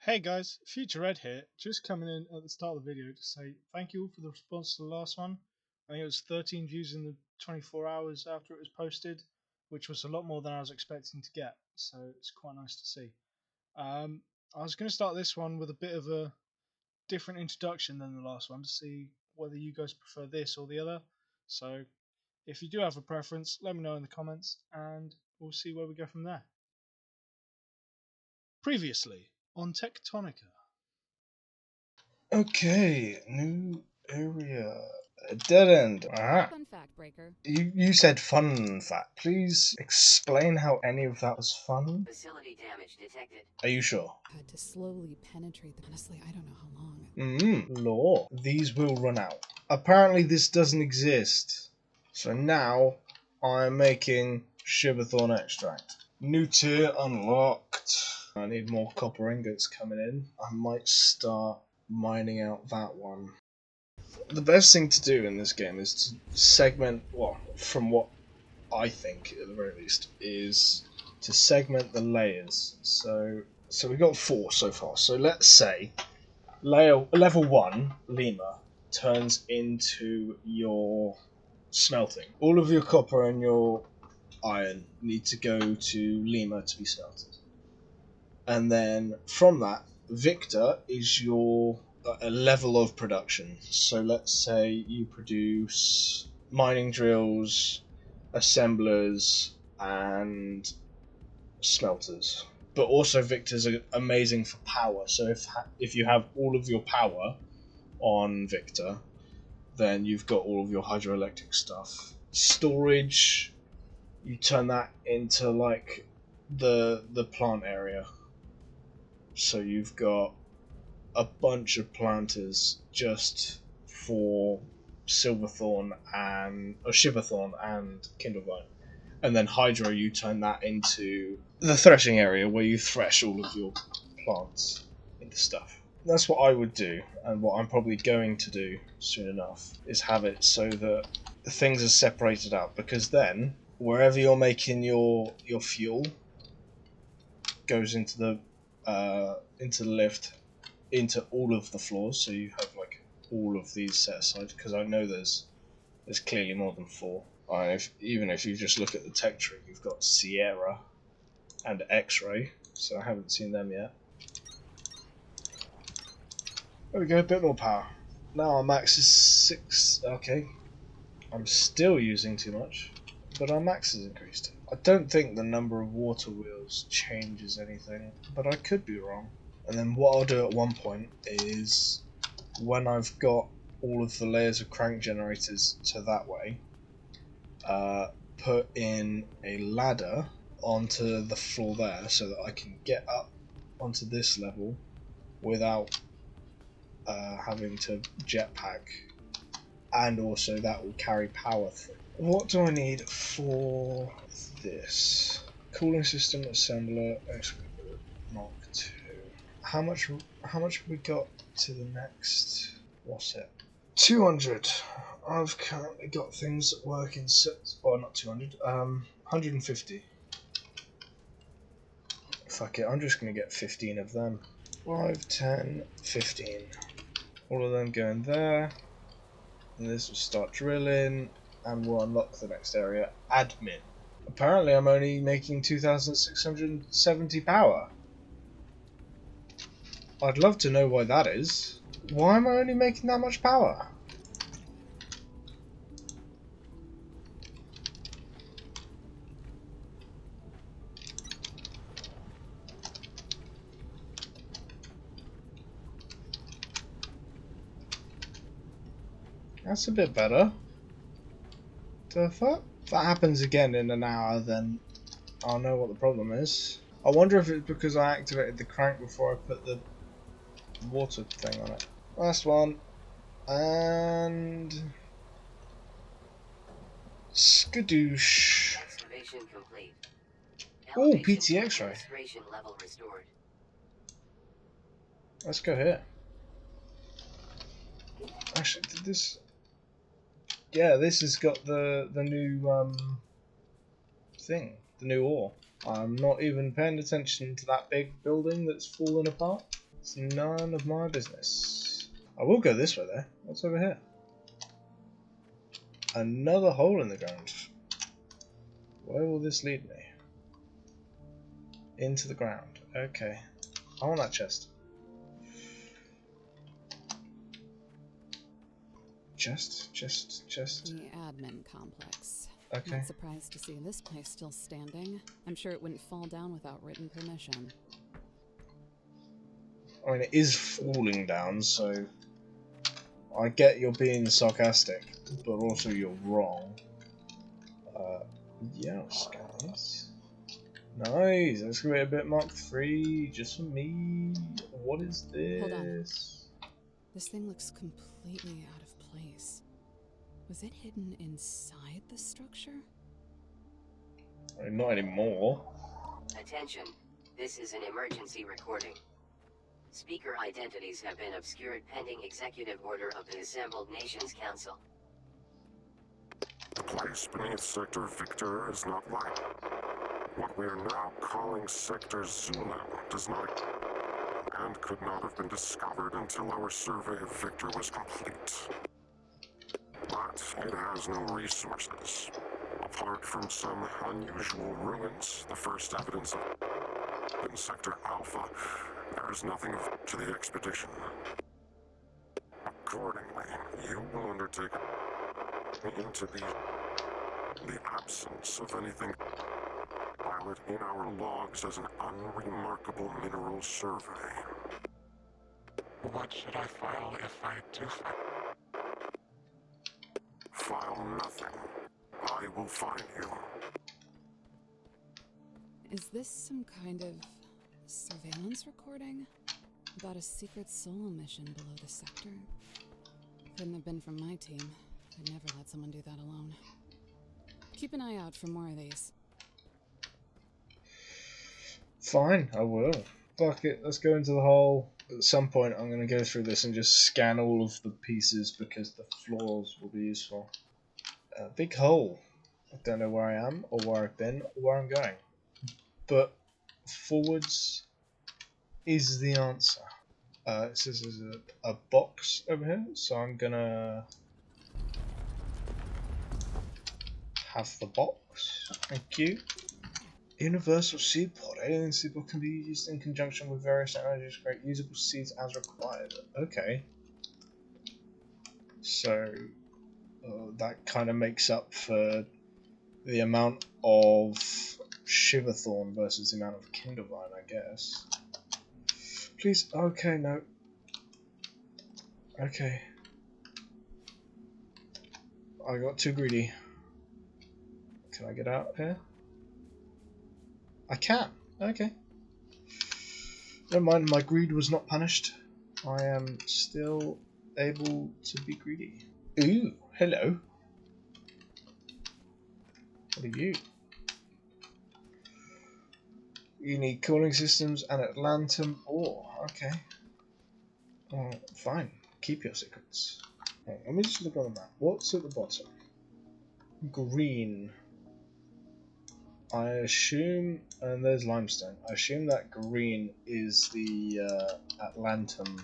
Hey guys, Future Red here, just coming in at the start of the video to say thank you all for the response to the last one. I think it was 13 views in the 24 hours after it was posted, which was a lot more than I was expecting to get, so it's quite nice to see. I was going to start this one with a bit of a different introduction than the last one to see whether you guys prefer this or the other. So if you do have a preference, let me know in the comments and we'll see where we go from there. Previously on Techtonica. Okay, new area. A dead end. Fun fact breaker. You said fun fact. Please explain how any of that was fun. Facility damage detected. Are you sure? Had to slowly penetrate them. Honestly, I don't know how long. Law. These will run out. Apparently this doesn't exist. So now I'm making Shiverthorn extract. New tier unlocked. I need more copper ingots coming in. I might start mining out that one. The best thing to do in this game is to segment, well, from what I think at the very least, is to segment the layers. So we got 4 so far. So let's say level 1, Lima, turns into your smelting. All of your copper and your iron need to go to Lima to be smelted. And then from that, Victor is your a level of production. So let's say you produce mining drills, assemblers, and smelters. But also Victor's amazing for power. So if you have all of your power on Victor, then you've got all of your hydroelectric stuff. Storage, you turn that into like the plant area. So you've got a bunch of planters just for Silverthorn and Shiverthorn and Kindlevine. And then Hydro, you turn that into the threshing area where you thresh all of your plants into stuff. That's what I would do, and what I'm probably going to do soon enough is have it so that things are separated out, because then wherever you're making your fuel goes into the lift into all of the floors, so you have like all of these set aside, because I know there's clearly more than 4. Even if you just look at the tech tree, you've got Sierra and X-Ray, so I haven't seen them yet. There we go, a bit more power. Now our max is 6. Okay, I'm still using too much, but our max has increased. I don't think the number of water wheels changes anything, but I could be wrong. And then what I'll do at one point is, when I've got all of the layers of crank generators to that way, put in a ladder onto the floor there so that I can get up onto this level without having to jetpack, and also that will carry power through. What do I need for this? Cooling system, assembler, excavator, Mark 2. How much have we got to the next? What's it? 200. I've currently got things that work in sets. Well, not 200. 150. Fuck it. I'm just gonna get 15 of them. 5, 10, 15. All of them go in there. And this will start drilling, and we'll unlock the next area. Admin. Apparently, I'm only making 2,670 power. I'd love to know why that is. Why am I only making that much power? That's a bit better. The fuck? If that happens again in an hour, then I'll know what the problem is. I wonder if it's because I activated the crank before I put the water thing on it. Last one. And skadoosh. Excavation complete. Oh, Elevation PT X-ray. Administration level restored. Let's go here. Actually, did this? Yeah, this has got the new thing, the new ore. I'm not even paying attention to that big building that's fallen apart. It's none of my business. I will go this way though. What's over here? Another hole in the ground. Where will this lead me? Into the ground. Okay. I want that chest. Chest. The admin complex. Okay. Not surprised to see this place still standing. I'm sure it wouldn't fall down without written permission. I mean, it is falling down, so I get you're being sarcastic, but also you're wrong. Yeah, I'll scan this. Nice, excavator bit Mark 3, just for me. What is this? Hold on. This thing looks completely out of place. Was it hidden inside the structure? I mean, not anymore. Attention. This is an emergency recording. Speaker identities have been obscured pending executive order of the Assembled Nations Council. The place beneath Sector Victor is not mine. What we are now calling Sector Zulu does not and could not have been discovered until our survey of Victor was complete. But it has no resources. Apart from some unusual ruins, the first evidence of in Sector Alpha, there is nothing to the expedition. Accordingly, you will undertake into the absence of anything valid in our logs as an unremarkable mineral survey. What should I file if I do file nothing? I will find you. Is this some kind of surveillance recording? About a secret solo mission below the sector? Couldn't have been from my team. I'd never let someone do that alone. Keep an eye out for more of these. Fine, I will. Fuck it, let's go into the hole. At some point I'm going to go through this and just scan all of the pieces because the floors will be useful. A big hole. I don't know where I am, or where I've been, or where I'm going. But forwards is the answer. It says there's a box over here, so I'm gonna have the box. Thank you. Universal seed pod. Alien seed pod can be used in conjunction with various technologies to create usable seeds as required. Okay. So that kind of makes up for the amount of Shiverthorn versus the amount of Kindlevine, I guess. Please, okay, no. Okay. I got too greedy. Can I get out here? I can. Okay. Never mind, my greed was not punished. I am still able to be greedy. Ooh, hello. What are you? You need cooling systems and Atlantum ore. Okay. Fine. Keep your secrets. Right, let me just look on the map. What's at the bottom? Green. I assume, and there's limestone. I assume that green is the Atlantum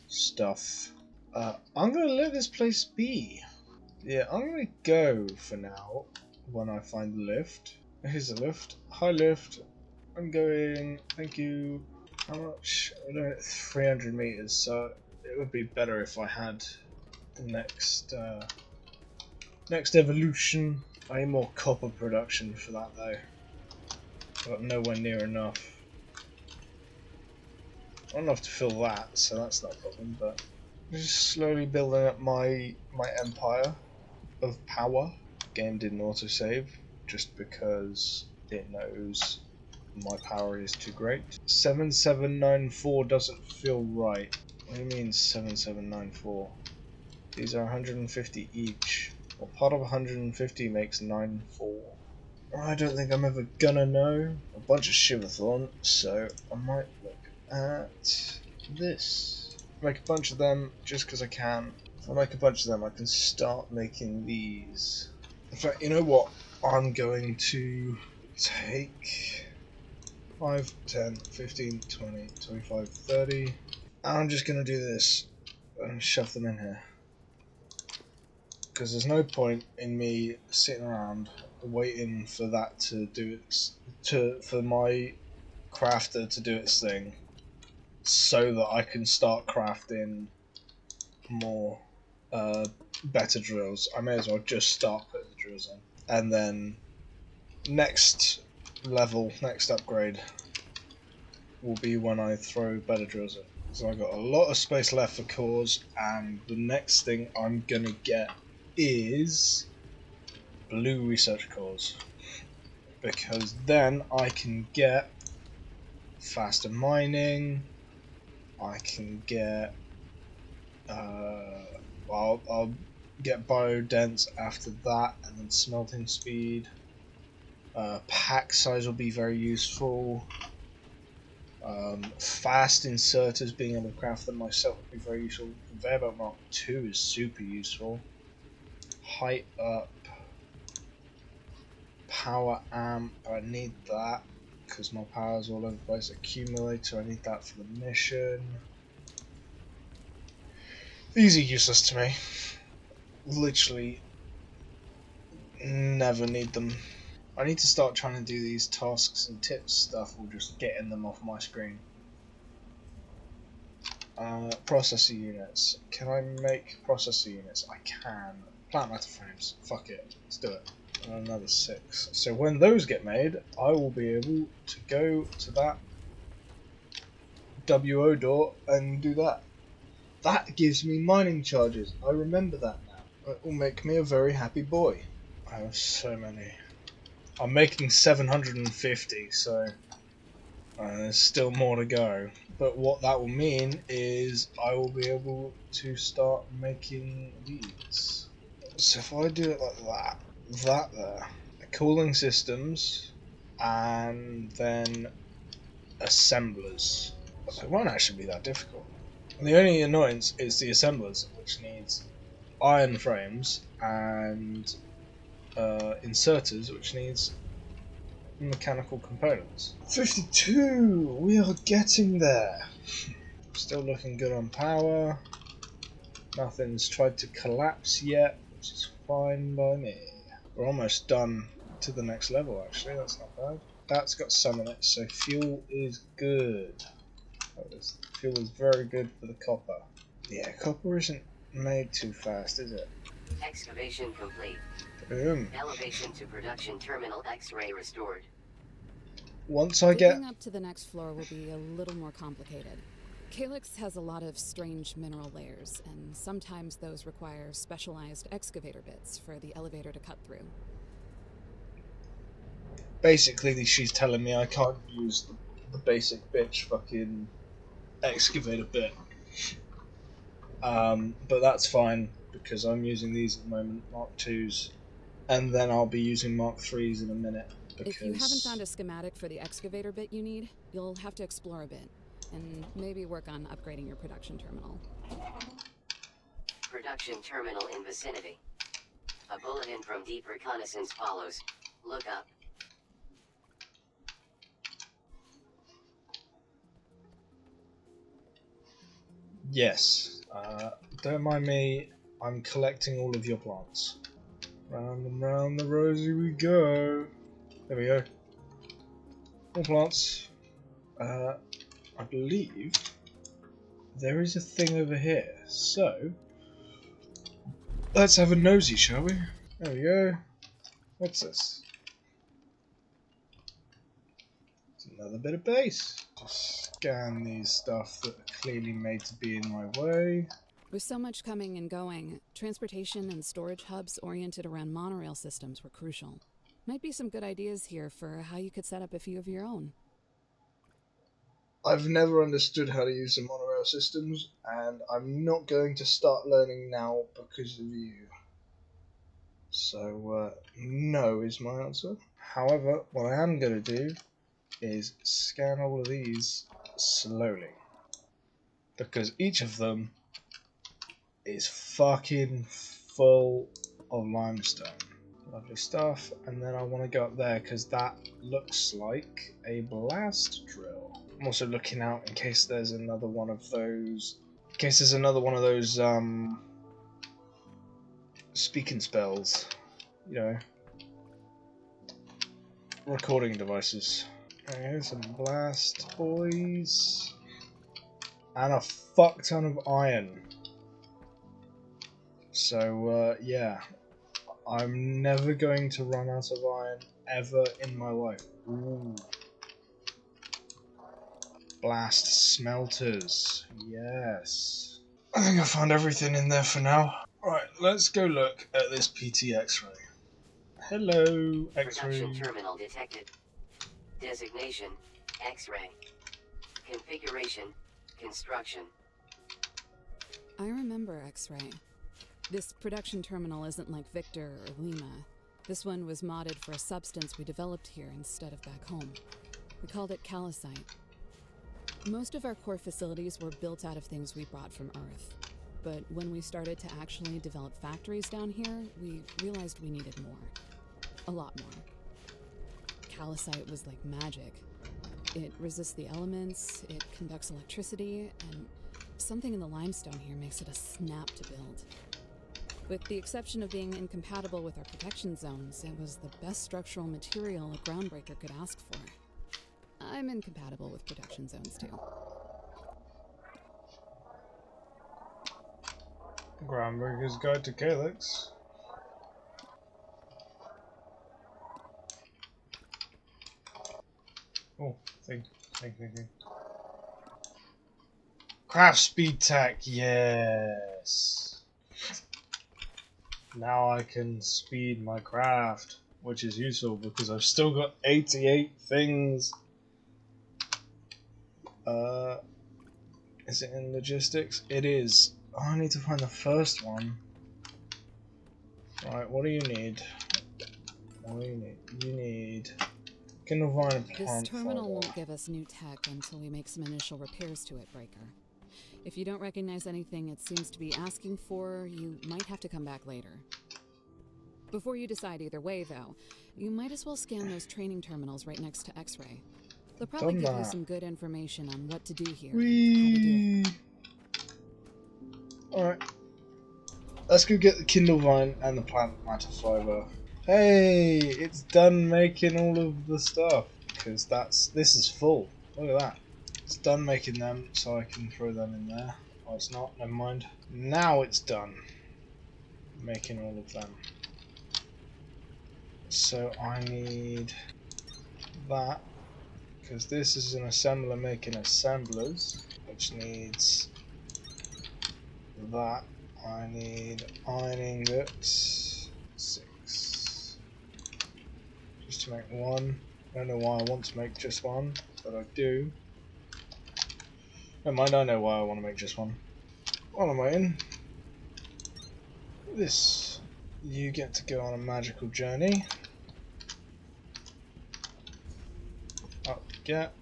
stuff. I'm gonna let this place be. Yeah, I'm gonna go for now when I find the lift. Here's the lift. Hi lift. I'm going. Thank you. How much? I don't know, 300 meters. So it would be better if I had the next evolution. I need more copper production for that though. But nowhere near enough. Not enough to fill that, so that's not a problem. But just slowly building up my empire of power. Game didn't autosave just because it knows my power is too great. 7794 doesn't feel right. What do you mean 7794? These are 150 each. Well, part of 150 makes 94. I don't think I'm ever gonna know. A bunch of Shiverthorn, so I might look at this. Make a bunch of them just because I can. If I make a bunch of them, I can start making these. In fact, you know what? I'm going to take 5, 10, 15, 20, 25, 30. And I'm just going to do this and shove them in here. Because there's no point in me sitting around waiting for that to do for my crafter to do its thing, so that I can start crafting more better drills. I may as well just start putting the drills in, and then next upgrade will be when I throw better drills in. So I've got a lot of space left for cores, and the next thing I'm gonna get is blue research cores, because then I can get faster mining. I can get I'll get biodense after that, and then smelting speed. Pack size will be very useful. Fast inserters, being able to craft them myself would be very useful. Conveyor belt Mark 2 is super useful. Height up. Power amp, I need that because my power's all over the place. Accumulator, I need that for the mission. These are useless to me. Literally never need them. I need to start trying to do these tasks and tips stuff or just getting them off my screen. Processor units. Can I make processor units? I can. Plant matter frames. Fuck it. Let's do it. And another 6. So when those get made, I will be able to go to that WO door and do that. That gives me mining charges. I remember that now. It will make me a very happy boy. I have so many. I'm making 750, so there's still more to go. But what that will mean is I will be able to start making these. So if I do it like that there, cooling systems, and then assemblers. So it won't actually be that difficult. And the only annoyance is the assemblers, which needs iron frames, and inserters, which needs mechanical components. 52! We are getting there! Still looking good on power. Nothing's tried to collapse yet, which is fine by me. We're almost done to the next level, actually. That's not bad. That's got some in it, so fuel is good. Fuel is very good for the copper. Yeah, copper isn't made too fast, is it? Excavation complete. Boom. Elevation to production terminal X-ray restored. Once I Digging get... up to the next floor will be a little more complicated. Calyx has a lot of strange mineral layers, and sometimes those require specialized excavator bits for the elevator to cut through. Basically, she's telling me I can't use the basic bitch fucking excavator bit. But that's fine, because I'm using these at the moment, Mark 2s, and then I'll be using Mark 3s in a minute. If you haven't found a schematic for the excavator bit you need, you'll have to explore a bit, and maybe work on upgrading your production terminal. Production terminal in vicinity. A bulletin from deep reconnaissance follows. Look up. Yes. Don't mind me, I'm collecting all of your plants. Round and round the rosy we go. There we go. All plants. I believe there is a thing over here. So, let's have a nosy, shall we? There we go. What's this? It's another bit of base. Just scan these stuff that are clearly made to be in my way. With so much coming and going, transportation and storage hubs oriented around monorail systems were crucial. Might be some good ideas here for how you could set up a few of your own. I've never understood how to use the monorail systems, and I'm not going to start learning now because of you. So, no is my answer. However, what I am going to do is scan all of these slowly, because each of them is fucking full of limestone. Lovely stuff. And then I want to go up there because that looks like a blast drill. I'm also looking out in case there's another one of those. In case there's another one of those speaking spells. You know, recording devices. Here's some blast boys. And a fuck ton of iron. So, yeah. I'm never going to run out of iron ever in my life. Ooh. Blast smelters. Yes. I think I found everything in there for now. Right, let's go look at this PT X-ray. Hello, X-ray. Production terminal detected. Designation, X-ray. Configuration, construction. I remember X-ray. This production terminal isn't like Victor or Lima. This one was modded for a substance we developed here instead of back home. We called it calcite. Most of our core facilities were built out of things we brought from Earth. But when we started to actually develop factories down here, we realized we needed more. A lot more. Calcite was like magic. It resists the elements, it conducts electricity, and something in the limestone here makes it a snap to build. With the exception of being incompatible with our protection zones, it was the best structural material a groundbreaker could ask for. I'm incompatible with protection zones too. Groundbreaker's Guide to Calyx. Oh, thing. Craft speed tech, yes. Now I can speed my craft, which is useful because I've still got 88 things. Is it in logistics? It is. Oh, I need to find the first one. Right, what do you need? What do you need? You need Kindle Vine This plant terminal fiber. won't give us new tech until we make some initial repairs to it, Breaker. If you don't recognize anything it seems to be asking for, you might have to come back later. Before you decide either way, though, you might as well scan those training terminals right next to X-ray. They'll probably Done give you that. some good information on what to do here and how to do Whee! Alright. Let's go get the Kindle Vine and the plant matter fiber. Hey, it's done making all of the stuff because this is full. Look at that. It's done making them, so I can throw them in there. Oh, it's not. Never mind. Now it's done making all of them. So I need that because this is an assembler making assemblers, which needs that. I need iron ingots. 6. Just to make one. I don't know why I want to make just one, but I do. Never mind, I know why I want to make just one. While I'm waiting, this, you get to go on a magical journey. Up you get.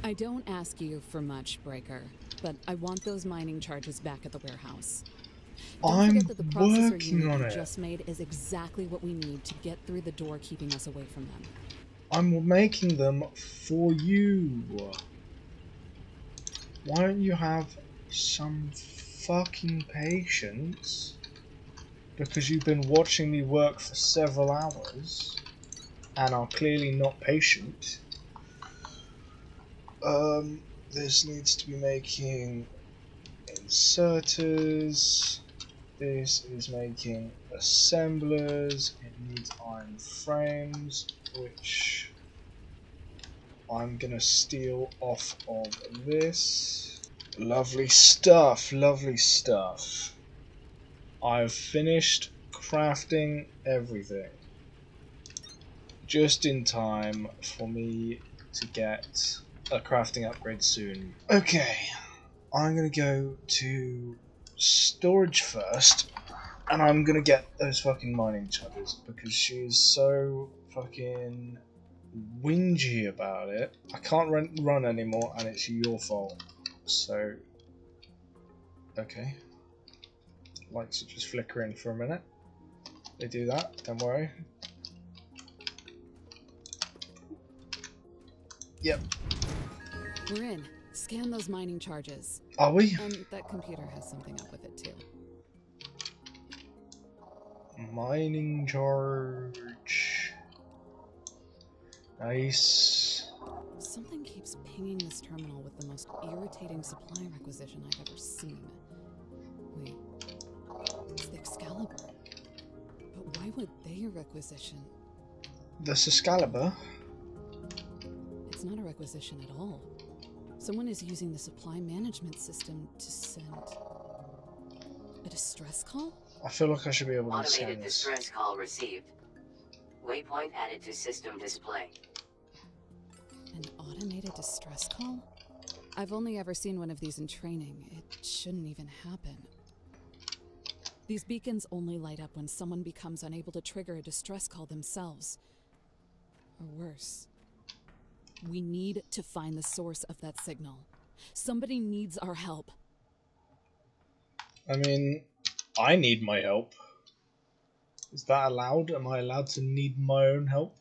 I don't ask you for much, Breaker, but I want those mining charges back at the warehouse. Don't I'm forget that the processor working unit on you it. just made is exactly what we need to get through the door keeping us away from them. I'm making them for you. Why don't you have some fucking patience? Because you've been watching me work for several hours and are clearly not patient. This needs to be making inserters. This is making assemblers. It needs iron frames, which I'm gonna steal off of this. Lovely stuff, lovely stuff. I've finished crafting everything. Just in time for me to get a crafting upgrade soon. Okay, I'm gonna go to storage first, and I'm gonna get those fucking mining charges because she's so fucking whingy about it. I can't run anymore, and it's your fault. So, okay. Lights are just flickering for a minute. They do that, don't worry. Yep. We're in. Scan those mining charges. Are we? And that computer has something up with it too. Mining charge. Nice. Something keeps pinging this terminal with the most irritating supply requisition I've ever seen. Wait, it's the Excalibur. But why would they requisition? The Excalibur? It's not a requisition at all. Someone is using the supply management system to send a distress call? I feel like I should be able to scan Automated this. distress call received. Waypoint added to system display. An automated distress call? I've only ever seen one of these in training. It shouldn't even happen. These beacons only light up when someone becomes unable to trigger a distress call themselves. Or worse. We need to find the source of that signal. Somebody needs our help. I mean, I need my help. Is that allowed? Am I allowed to need my own help?